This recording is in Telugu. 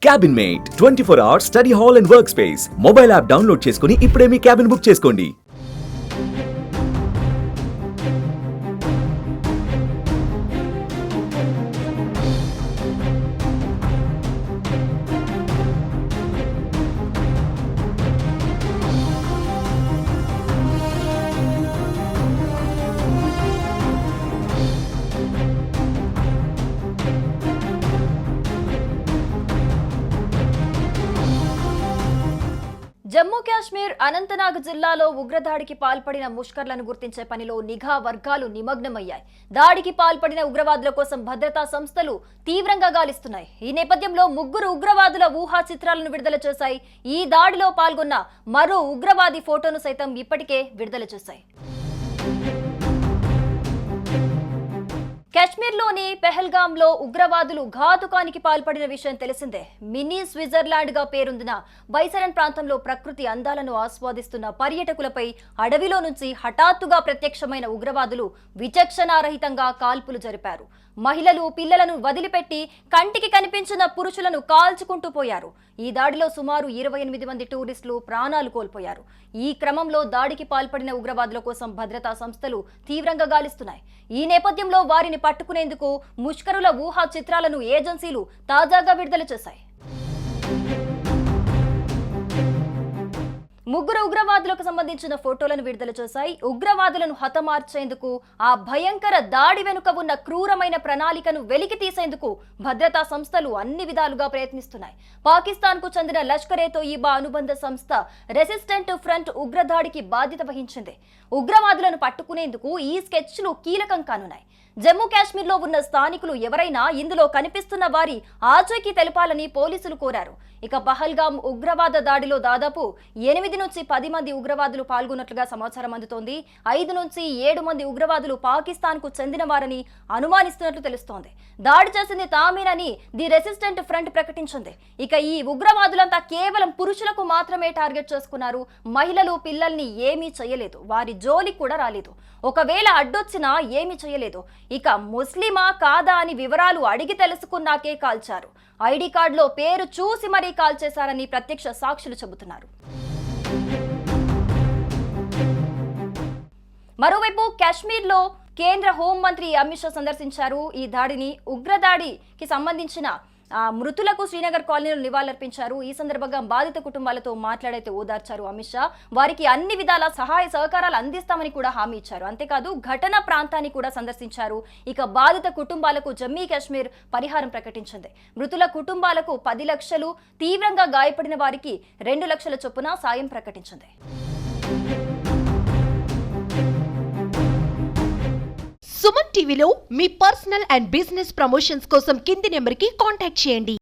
Cabin mate 24 hours study hall and work space mobile app download చేసుకుని ఇప్పుడే మీ క్యాబిన్ బుక్ చేసుకోండి. జమ్మూ కాశ్మీర్ అనంతనాగ్ జిల్లాలో ఉగ్రదాడికి పాల్పడిన ముష్కర్లను గుర్తించే పనిలో నిఘా వర్గాలు నిమగ్నమయ్యాయి. దాడికి పాల్పడిన ఉగ్రవాదుల కోసం భద్రతా సంస్థలు తీవ్రంగా గాలిస్తున్నాయి. ఈ నేపథ్యంలో 3 ఉగ్రవాదుల ఊహా చిత్రాలను విడుదల చేశాయి. ఈ దాడిలో పాల్గొన్న మరో ఉగ్రవాది ఫోటోను సైతం ఇప్పటికే విడుదల చేశాయి. కాశ్మీర్లోని పెహల్గాంలో ఉగ్రవాదులు ఘాతుకానికి పాల్పడిన విషయం తెలిసిందే. మినీ స్విట్జర్లాండ్ గా పేరొందిన బైసరన్ ప్రాంతంలో ప్రకృతి అందాలను ఆస్వాదిస్తున్న పర్యాటకులపై అడవిలో నుంచి హఠాత్తుగా ప్రత్యక్షమైన ఉగ్రవాదులు విచక్షణారహితంగా కాల్పులు జరిపారు. మహిళలు, పిల్లలను వదిలిపెట్టి కంటికి కనిపించిన పురుషులను కాల్చుకుంటూ పోయారు. ఈ దాడిలో సుమారు 28 మంది టూరిస్టులు ప్రాణాలు కోల్పోయారు. ఈ క్రమంలో దాడికి పాల్పడిన ఉగ్రవాదుల కోసం భద్రతా సంస్థలు తీవ్రంగా గాలిస్తున్నాయి. ఈ నేపథ్యంలో వారిని పట్టుకునేందుకు ముష్కరుల ఊహా చిత్రాలను ఏజెన్సీలు తాజాగా విడుదల చేశాయి. 3 ఉగ్రవాదులకు సంబంధించిన ఫోటోలను విడుదల చేశాయి. ఉగ్రవాదులను హతమార్చేందుకు, ఆ భయంకర దాడి వెనుక ఉన్న క్రూరమైన ప్రణాళికను వెలికి తీసేందుకు భద్రతా సంస్థలు అన్ని విధాలుగా ప్రయత్నిస్తున్నాయి. పాకిస్తాన్ కు చెందిన లష్కర్-ఏ-తోయిబా అనుబంధ సంస్థ రెసిస్టెంట్ ఫ్రంట్ ఉగ్రదాడికి బాధ్యత వహించింది. ఉగ్రవాదులను పట్టుకునేందుకు ఈ స్కెచ్లు కీలకం కానున్నాయి. జమ్మూ కాశ్మీర్లో ఉన్న స్థానికులు ఎవరైనా ఇందులో కనిపిస్తున్న వారి ఆచూకీ తెలపాలని పోలీసులు కోరారు. ఇక పహల్గాం ఉగ్రవాద దాడిలో దాదాపు 8 నుంచి 10 మంది ఉగ్రవాదులు పాల్గొన్నట్లుగా సమాచారం అందుతోంది. 5 నుంచి 7 మంది ఉగ్రవాదులు పాకిస్తాన్ కు చెందిన వారని అనుమానిస్తున్నట్లు తెలుస్తోంది. దాడి చేసింది తామేనని ది రెసిస్టెంట్ ఫ్రంట్ ప్రకటించింది. ఇక ఈ ఉగ్రవాదులంతా కేవలం పురుషులకు మాత్రమే టార్గెట్ చేసుకున్నారు. మహిళలు, పిల్లల్ని ఏమీ చేయలేదు. వారి జోలికి కూడా రాలేదు. ఒకవేళ అడ్డొచ్చినా ఏమీ చేయలేదు. ఇక ముస్లిమా కాదా అని వివరాలు అడిగి తెలుసుకున్నాకే కాల్చారు. ఐడి కార్డులో పేరు చూసి మరీ కాల్చేశారని ప్రత్యక్ష సాక్షులు చెబుతున్నారు. మరోవైపు కాశ్మీర్లో కేంద్ర హోంమంత్రి అమిత్ షా సందర్శించారు. ఈ దాడిని ఉగ్రదాడికి సంబంధించిన మృతులకు శ్రీనగర్ కాలనీలో నివాళులర్పించారు. ఈ సందర్భంగా బాధిత కుటుంబాలతో మాట్లాడైతే ఓదార్చారు అమిత్ షా. వారికి అన్ని విధాల సహాయ సహకారాలు అందిస్తామని కూడా హామీ ఇచ్చారు. అంతేకాదు ఘటన ప్రాంతాన్ని కూడా సందర్శించారు. ఇక బాధిత కుటుంబాలకు జమ్మూ కాశ్మీర్ పరిహారం ప్రకటించింది. మృతుల కుటుంబాలకు 10 లక్షలు, తీవ్రంగా గాయపడిన వారికి 2 లక్షల చొప్పున సాయం ప్రకటించింది. సుమన్ టీవీలో మీ పర్సనల్ అండ్ బిజినెస్ ప్రమోషన్స్ కోసం కింది నెంబర్కి కాంటాక్ట్ చేయండి.